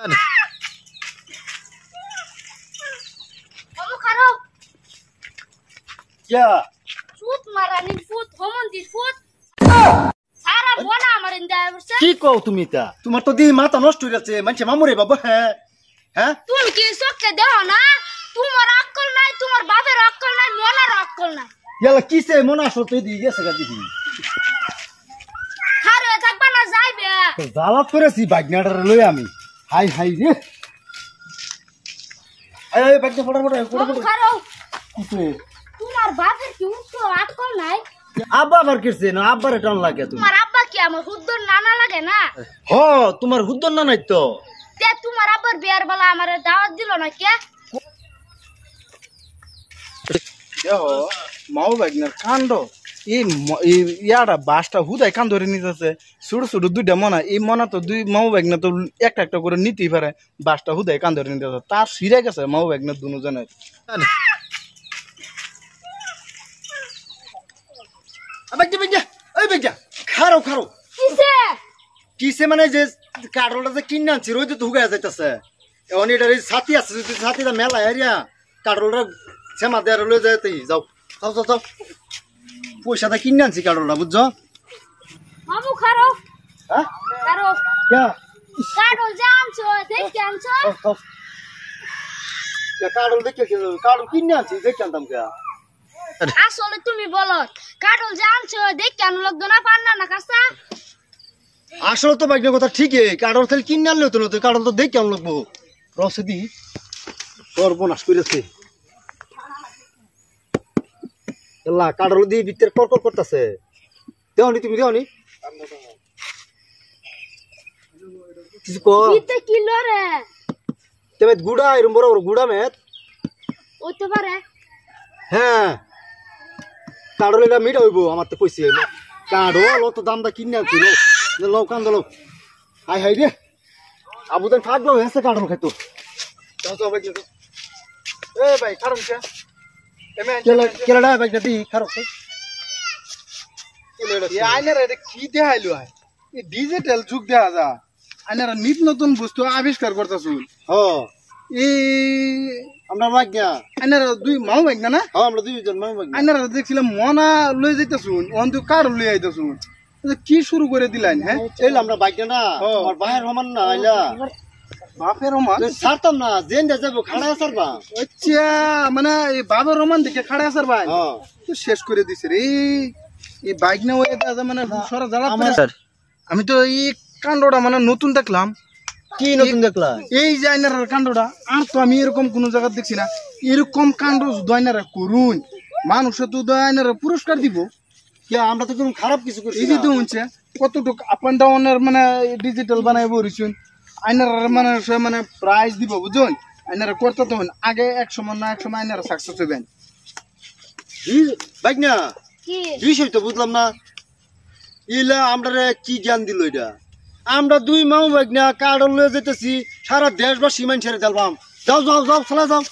Kamu karo. क्या Food marani food, homon di food. Sara bona amar inda verse. কি কও তুমি তা তোমার তো দিই মাথা নষ্ট হয়ে যাচ্ছে মানুষে মামুরে বাবা হ্যাঁ হ্যাঁ তুমি কি সকে দেও না? তোমার আক্কল নাই, তোমার বাপের আক্কল নাই, মনের আক্কল নাই। ইয়ালা কিসে মনে আসল তুই দিয়ে গেছে গা দিদি খারে থাকবা না যাইবে। তো জ্বালাত করেছি বাগনাটার লই আমি হাই হাই রে আয় আয় বাগনা ফটাফট কামু খারো। কিসে তোমার বাপের কি উঠতো আক্কল নাই? আব্বা আবার কিসে না আব্বারে টান লাগে তুমি তোমার আব্বা কি আমার হুদ্দর নানা লাগে না? হ তোমার হুদ্দর না নাই তো তে তোমার আব্বার বিয়ার বেলা আমারে দাওয়াত দিল না কে? দেখো মাও বাগনার কাণ্ড এই ইয়াটা বাসটা হুদায় কান ধরে নিতেছে ছোট ছোট দুইটা মনা এই মনা তো দুই মাও বাগনা তো একটা একটা করে নিতেই পারে বাসটা হুদায় কান ধরে নিতেছে তার সিরে গেছে মাও বাগনার দুজনের বাগনা বাগনা ওই বাগনা খারো খারো কিসে? কিসে মানে যে কাঠলটা যে কিনে আনছি রোজ তো হুগায় যাইতেছে এখন এটার এই ছাতি আছে যদি ছাতিটা মেলা এরিয়া কাঠলটা সেমা দেয়ার লয়ে যায় যাও যাও যাও যাও পয়সাটা কিনে আনছি কাঠলটা বুঝছো মামু খারো। হ্যাঁ খারো। क्या কাডল জানছো, দেখতে আনছো? কাঠল দেখে কাঠল কিনে আনছি দেখে আনতাম কে আসলে তুমি বলো কাডল জানছো, দেখতে আনো লাগতো না পান্না না কাঁচা? আসলে তো বাইকের কথা ঠিকই কাঠল তাহলে কিনে আনলে তো না কাঠল তো দেখে আনলো লাগবো রসদি সর্বনাশ করেছে কাঠল দিয়ে ভিতরে কড়কড় করতেছে দেওনি তুমি দেওনি কিছু কর কিতে কিলো রে? তেমে গুড়া এরম বড় বড় গুড়া মেত ওতে পারে। হ্যাঁ কাঠল এটা মিটা হইব আমার তো কইছে কাঠল তো দামটা কিনে আনছি লো কান্দ লো হাই হাই রে আবুদান ফাগলো হেসে কাঠল খাইতো যাও যাও বাগনা এ ভাই খারাপ কে এমে কেলাডা বাইকটা দি খারাপ আইনারা এটা কি দেখাইলো হয় এই ডিজিটাল যুগ দেখা যা আইনারা নিত নতুন বস্তু আবিষ্কার করতেছুন হ এই আমরা বাইকনা আইনারা দুই মাও বাগনা না হ্যাঁ আমরা দুইজন মামু বাইকনা আইনারা দেখছিলাম মনা লই যাইতেছুন অন্তু কার লই আইতেছুন কি শুরু করে দিলেন হ্যাঁ এই আমরা বাইকনা না আমার বাহির হমান না আইলা বাপের রমান ছাড়তাম না জেন দে যাবো খাড়া ছাড়বা আচ্ছা মানে এই বাবার রমান দেখে খাড়া আসার ভাই হ্যাঁ তো শেষ করে দিছে রে এই বাইক না ওই মানে সরা জ্বালা আমি তো এই কাণ্ডটা মানে নতুন দেখলাম কি নতুন দেখলা এই যে আইনার কাণ্ডটা আর তো আমি এরকম কোন জায়গা দেখছি না এরকম কাণ্ড যদি আইনারা করুন মানুষ তো আইনারা পুরস্কার দিব কি আমরা তো কোনো খারাপ কিছু করছি এই যে তো হচ্ছে কতটুকু আপ এন্ড ডাউনের মানে ডিজিটাল বানাইব রিসুন আইনারা মানে মানে প্রাইজ দিব বুঝুন আইনারা করতে তখন আগে এক সময় না এক সময় আইনারা সাকসেস হবেন বাইকনা কি বিষয় তো বুঝলাম না ইলা আমরা কি জ্ঞান দিল এটা আমরা দুই মামু বাইকনা কার্ড লয়ে যেতেছি সারা দেশবাসী মানুষের দেখলাম যাও যাও যাও চলে যাও